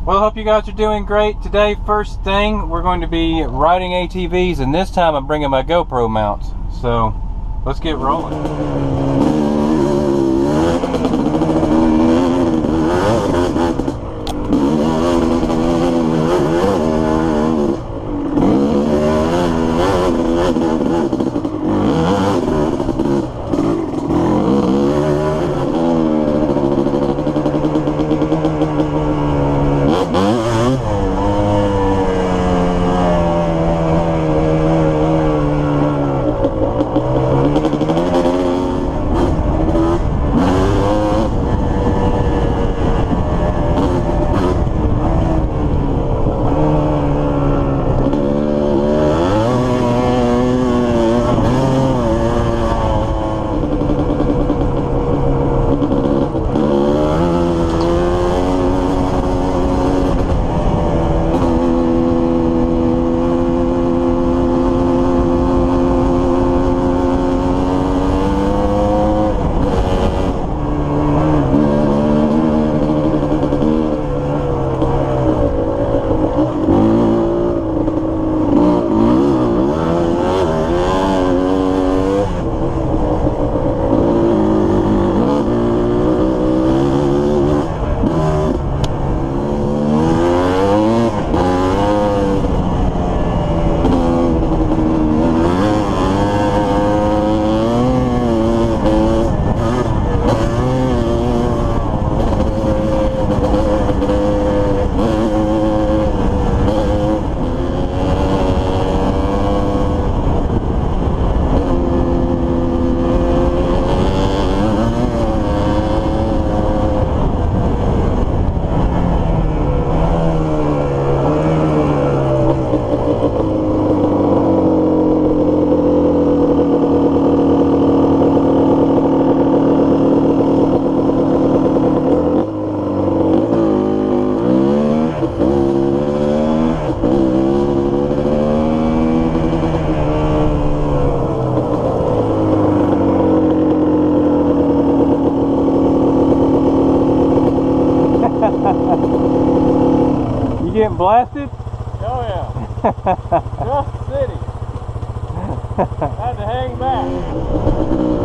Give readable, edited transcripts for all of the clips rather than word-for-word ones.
Well, I hope you guys are doing great. Today, first thing, we're going to be riding ATVs, and this time I'm bringing my GoPro mount. So, let's get rolling. You getting blasted? Oh yeah. Just city. Had to hang back.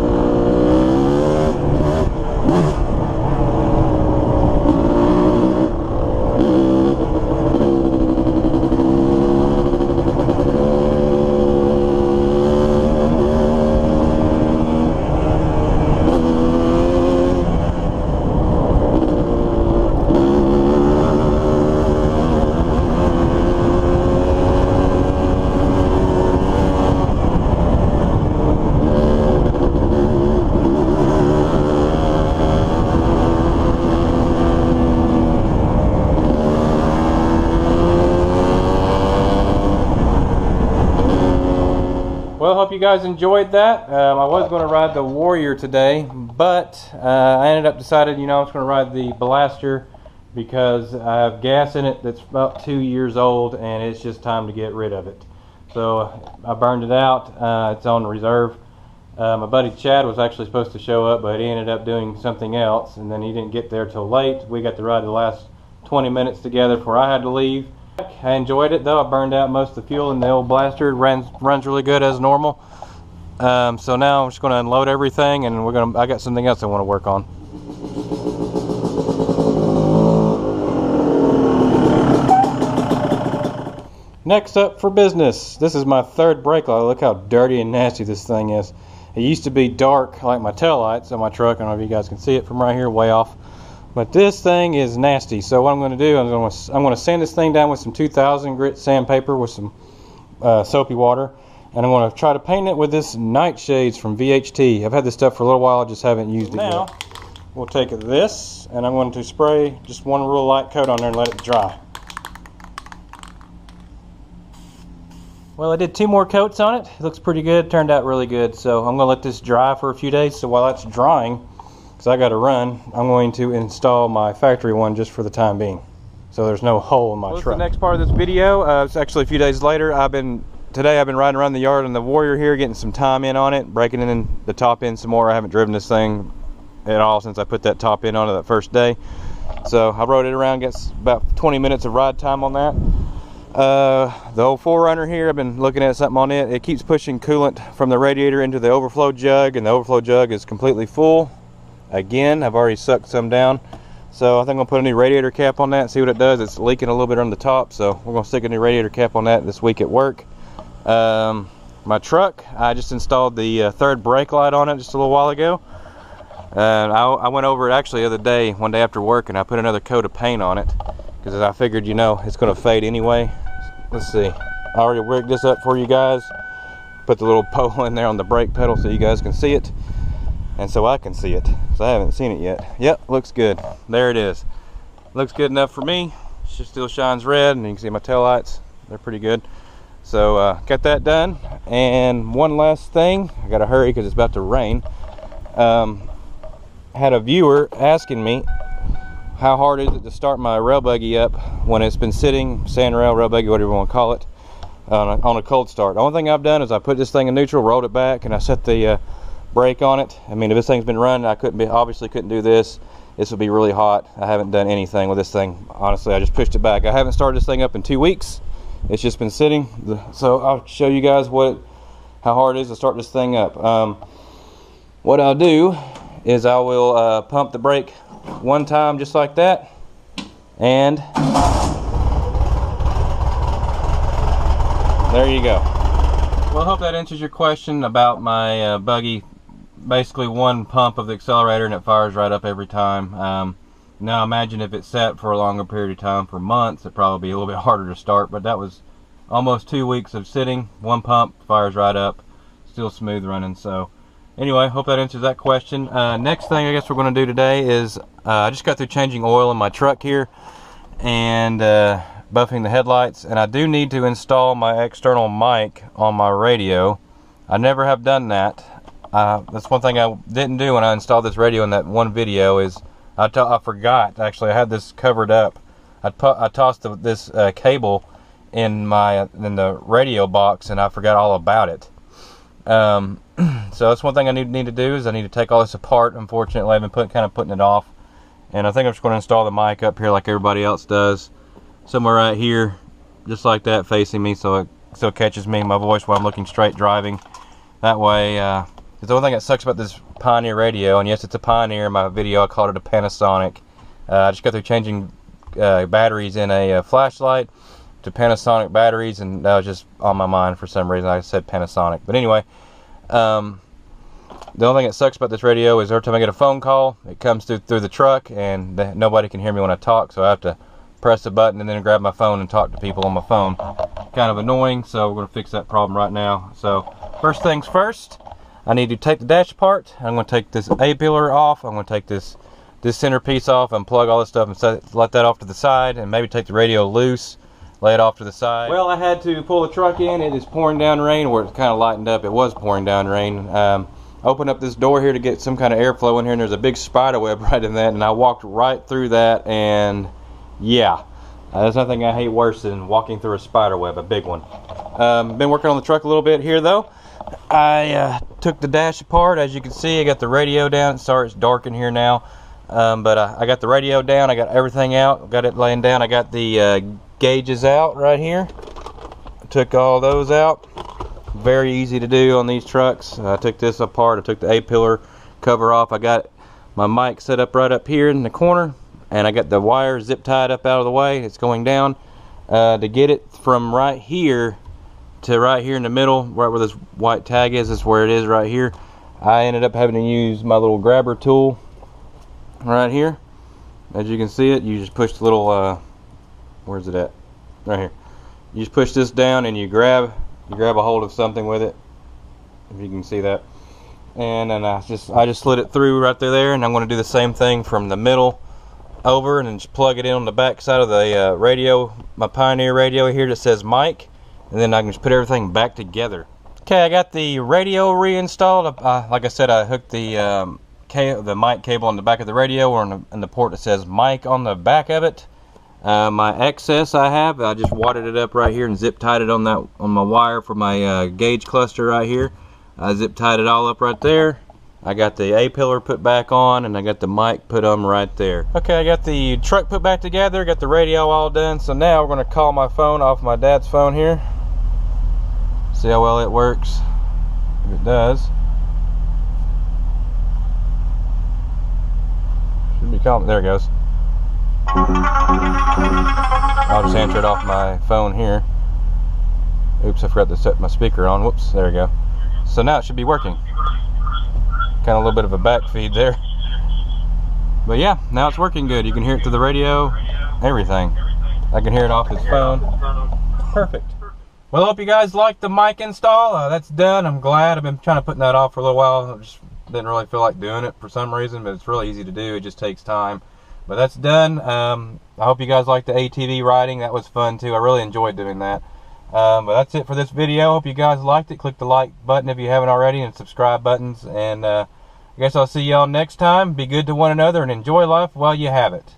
Well, I hope you guys enjoyed that. I was going to ride the Warrior today, but I ended up decided, I was going to ride the Blaster because I have gas in it that's about 2 years old, and it's just time to get rid of it. So I burned it out. It's on reserve. My buddy Chad was actually supposed to show up, but he ended up doing something else, and then he didn't get there till late. We got to ride the last 20 minutes together before I had to leave. I enjoyed it though. I burned out most of the fuel in the old Blaster. It runs really good as normal. So now I'm just going to unload everything, and I got something else I want to work on. Next up for business, this is my third brake light. Look how dirty and nasty this thing is. It used to be dark like my tail lights on my truck. I don't know if you guys can see it from right here, way off. But this thing is nasty. So what I'm going to do, I'm going to sand this thing down with some 2000 grit sandpaper with some soapy water, and I'm going to try to paint it with this Nightshades from VHT. I've had this stuff for a little while, I just haven't used it yet. Now we'll take this, and I'm going to spray just one real light coat on there and let it dry. Well, I did 2 more coats on it. It looks pretty good. Turned out really good. So I'm going to let this dry for a few days. So while that's drying, because I got to run, I'm going to install my factory one just for the time being, so there's no hole in my truck. The next part of this video, it's actually a few days later. Today I've been riding around the yard on the Warrior here, getting some time in on it, breaking in the top end some more. I haven't driven this thing at all since I put that top end on it that first day. So I rode it around, gets about 20 minutes of ride time on that. The old 4Runner here, I've been looking at something on it. It keeps pushing coolant from the radiator into the overflow jug, and the overflow jug is completely full. Again, I've already sucked some down. So I think I'm gonna put a new radiator cap on that and see what it does. It's leaking a little bit on the top, so we're gonna stick a new radiator cap on that this week at work. My truck, I just installed the third brake light on it just a little while ago. I went over it actually the other day, one day after work, and I put another coat of paint on it because I figured, you know, it's gonna fade anyway. Let's see, I already rigged this up for you guys. Put the little pole in there on the brake pedal so you guys can see it, and so I can see it, because I haven't seen it yet. Yep, looks good. There it is. Looks good enough for me. It still shines red, and you can see my tail lights. They're pretty good. So got that done. And one last thing, I gotta hurry because it's about to rain. Had a viewer asking me how hard is it to start my rail buggy up when it's been sitting, sand rail, rail buggy, whatever you want to call it, on a cold start. The only thing I've done is I put this thing in neutral, rolled it back, and I set the brake on it. I mean, if this thing's been running, obviously couldn't do this. This would be really hot. I haven't done anything with this thing. Honestly, I just pushed it back. I haven't started this thing up in 2 weeks. It's just been sitting. So I'll show you guys how hard it is to start this thing up. What I'll do is I will pump the brake one time just like that, and there you go. Well, I hope that answers your question about my buggy. Basically one pump of the accelerator and it fires right up every time. Now imagine if it sat for a longer period of time, for months, it'd probably be a little bit harder to start, but that was almost 2 weeks of sitting. One pump, fires right up, still smooth running. So anyway, hope that answers that question. Next thing I guess we're going to do today is I just got through changing oil in my truck here and buffing the headlights, and I do need to install my external mic on my radio. I never have done that. That's one thing I didn't do when I installed this radio in that one video. Is I forgot, actually. I had this covered up. I tossed this cable in the radio box, and I forgot all about it. So that's one thing I need to do, is I need to take all this apart. Unfortunately, I've been kind of putting it off, and I think I'm just going to install the mic up here like everybody else does, somewhere right here, just like that, facing me, so it still catches me, my voice, while I'm looking straight driving. That way, the only thing that sucks about this Pioneer radio, and yes, it's a Pioneer. In my video, I called it a Panasonic. I just got through changing batteries in a flashlight to Panasonic batteries, and that was just on my mind for some reason. I said Panasonic, but anyway, the only thing that sucks about this radio is every time I get a phone call, it comes through the truck, and nobody can hear me when I talk, so I have to press a button and then grab my phone and talk to people on my phone. Kind of annoying, so we're going to fix that problem right now. So first things first, I need to take the dash apart. I'm going to take this A-pillar off. I'm going to take this centerpiece off and plug all this stuff and let that off to the side, and maybe take the radio loose, lay it off to the side. Well, I had to pull the truck in. It is pouring down rain, or it's kind of lightened up. It was pouring down rain. Opened up this door here to get some kind of airflow in here, and there's a big spider web right in that, and I walked right through that, and yeah, there's nothing I hate worse than walking through a spider web, a big one. Been working on the truck a little bit here though. I took the dash apart. As you can see, I got the radio down. Sorry, it's dark in here now, but I got the radio down. I got everything out, got it laying down. I got the gauges out right here. Took all those out. Very easy to do on these trucks. I took this apart. I took the A-pillar cover off. I got my mic set up right up here in the corner, and I got the wire zip tied up out of the way. It's going down. To get it from right here to right here in the middle, right where this white tag is, that's where it is right here. I ended up having to use my little grabber tool right here. As you can see it, you just push the little where's it at? Right here. You just push this down and you grab a hold of something with it, if you can see that. And then I just slid it through right there, and I'm going to do the same thing from the middle over, and then just plug it in on the back side of the radio, my Pioneer radio here that says mic, and then I can just put everything back together. Okay, I got the radio reinstalled. Like I said, I hooked the mic cable on the back of the radio, or in the port that says mic on the back of it. My excess I just wadded it up right here and zip tied it on my wire for my gauge cluster right here. I zip tied it all up right there, I got the A-pillar put back on, and I got the mic put on right there. Okay, I got the truck put back together, got the radio all done, so now we're going to call my phone off my dad's phone here. See how well it works. If it does. Should be calling. There it goes. I'll just answer it off my phone here. Oops, I forgot to set my speaker on. Whoops, there we go. So now it should be working. Kind of a little bit of a back feed there. But yeah, now it's working good. You can hear it through the radio, everything. I can hear it off his phone. Perfect. Well, I hope you guys liked the mic install. That's done. I'm glad. I've been trying to put that off for a little while. I just didn't really feel like doing it for some reason, but it's really easy to do. It just takes time. But that's done. I hope you guys liked the ATV riding. That was fun too. I really enjoyed doing that. But that's it for this video. Hope you guys liked it. Click the like button if you haven't already, and subscribe buttons. And I guess I'll see y'all next time. Be good to one another and enjoy life while you have it.